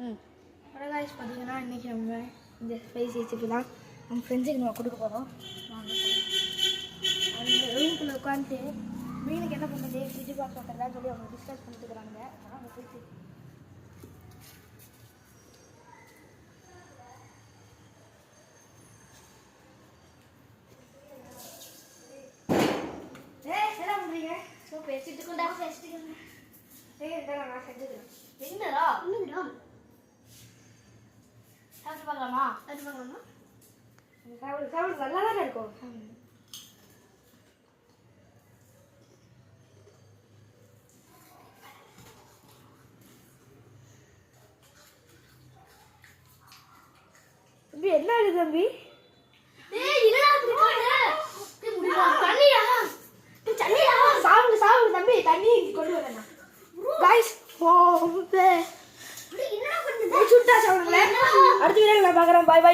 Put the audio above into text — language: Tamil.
காய்ஸ் பார்த்தீங்கன்னா இன்றைக்கி நம்ம இந்த ஸ்பைசி ரெசிபி தான் நம்ம ஃப்ரெண்ட்ஸுக்கு நம்ம கொடுக்க போகிறோம். அந்த ரூம்குள்ளே உட்காந்துட்டு மீனுக்கு என்ன பண்ணுறது ஃப்ரிட்ஜ் பாக்ஸ் பண்ணுறதா சொல்லி அவங்க டிஸ்கஸ் பண்ணிட்டு இருக்கிறாங்க. அதனால் அவங்க போயிட்டு என்ன பண்ணுறீங்க? பேசிட்டுக்கொண்டா பேசிட்டுக்கோங்க. சரி நான் செஞ்சுக்கிறேன். என்னடா இன்னும் சாப்பிட்டு பார்க்கலாமா? சாப்பிட்டு பார்க்கலாமா? சாப்பிடு நல்லா தானே இருக்கும். தம்பி என்ன ஆகுது தம்பி? சாப்பிடு தம்பி, தண்ணி கொண்டு வரேன். காய்ஸ் சுட்டா சாப்பிடுங்களேன். அடுத்த வீடியோவில் நான் பார்க்குறேன். பாய் பாய்.